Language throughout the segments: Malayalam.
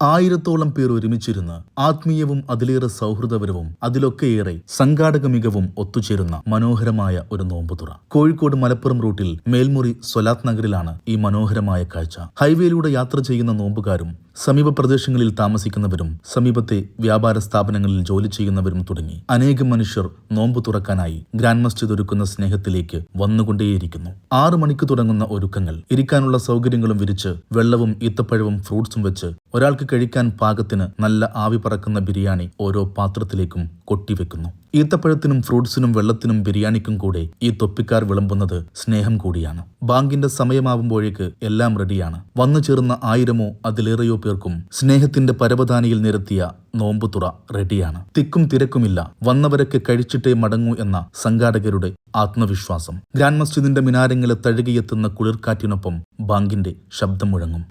1000-ഓളം പേർ ഒരുമിച്ചിരുന്ന് ആത്മീയവും അതിലേറെ സൗഹൃദപരവും അതിലൊക്കെയേറെ സംഘാടക മികവും ഒത്തുചേരുന്ന മനോഹരമായ ഒരു നോമ്പുതുറ. കോഴിക്കോട് മലപ്പുറം റൂട്ടിൽ മേൽമുറി സ്വലാത്ത് നഗറിലാണ് ഈ മനോഹരമായ കാഴ്ച. ഹൈവേയിലൂടെ യാത്ര ചെയ്യുന്ന നോമ്പുകാരും സമീപ പ്രദേശങ്ങളിൽ താമസിക്കുന്നവരും സമീപത്തെ വ്യാപാര സ്ഥാപനങ്ങളിൽ ജോലി ചെയ്യുന്നവരും തുടങ്ങി അനേകം മനുഷ്യർ നോമ്പ് തുറക്കാനായി ഗ്രാൻഡ് മസ്ജിദ് ഒരുക്കുന്ന സ്നേഹത്തിലേക്ക് വന്നുകൊണ്ടേയിരിക്കുന്നു. 6 മണിക്ക് തുടങ്ങുന്ന ഒരുക്കങ്ങൾ, ഇരിക്കാനുള്ള സൗകര്യങ്ങളും വിരിച്ച് വെള്ളവും ഈത്തപ്പഴവും ഫ്രൂട്ട്സും വെച്ച് ഒരാൾക്ക് കഴിക്കാൻ പാകത്തിന് നല്ല ആവി പറക്കുന്ന ബിരിയാണി ഓരോ പാത്രത്തിലേക്കും കൊട്ടിവെക്കുന്നു. ഈത്തപ്പഴത്തിനും ഫ്രൂട്ട്സിനും വെള്ളത്തിനും ബിരിയാണിക്കും കൂടെ ഈ തൊപ്പിക്കാർ വിളമ്പുന്നത് സ്നേഹം കൂടിയാണ്. ബാങ്കിന്റെ സമയമാവുമ്പോഴേക്ക് എല്ലാം റെഡിയാണ്. വന്നു ചേർന്ന 1000-ഓ അതിലേറെയോ പേർക്കും സ്നേഹത്തിന്റെ പരവതാനിയിൽ നിരത്തിയ നോമ്പുതുറ റെഡിയാണ്. തിക്കും തിരക്കുമില്ല, വന്നവരൊക്കെ കഴിച്ചിട്ടേ മടങ്ങൂ എന്ന സംഘാടകരുടെ ആത്മവിശ്വാസം. ഗ്രാൻഡ് മസ്ജിദിന്റെ മിനാരങ്ങളെ തഴുകിയെത്തുന്ന കുളിർക്കാറ്റിനൊപ്പം ബാങ്കിന്റെ ശബ്ദം മുഴങ്ങും.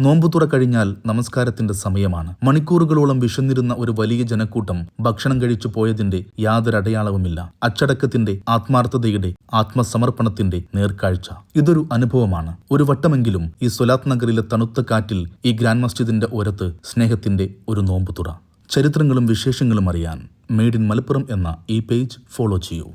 നോമ്പുതുറ കഴിഞ്ഞാൽ നമസ്കാരത്തിന്റെ സമയമാണ്. മണിക്കൂറുകളോളം വിശന്നിരുന്ന ഒരു വലിയ ജനക്കൂട്ടം ഭക്ഷണം കഴിച്ചു പോയതിന്റെ യാതൊരടയാളവുമില്ല. അച്ചടക്കത്തിന്റെ, ആത്മാർത്ഥതയുടെ, ആത്മസമർപ്പണത്തിന്റെ നേർക്കാഴ്ച. ഇതൊരു അനുഭവമാണ്. ഒരു വട്ടമെങ്കിലും ഈ സ്വലാത്ത് നഗറിലെ തണുത്ത കാറ്റിൽ ഈ ഗ്രാൻഡ് മസ്ജിദിന്റെ ഓരത്ത് സ്നേഹത്തിന്റെ ഒരു നോമ്പുതുറ. ചരിത്രങ്ങളും വിശേഷങ്ങളും അറിയാൻ മെയ്ഡ് ഇൻ മലപ്പുറം എന്ന ഈ പേജ് ഫോളോ ചെയ്യൂ.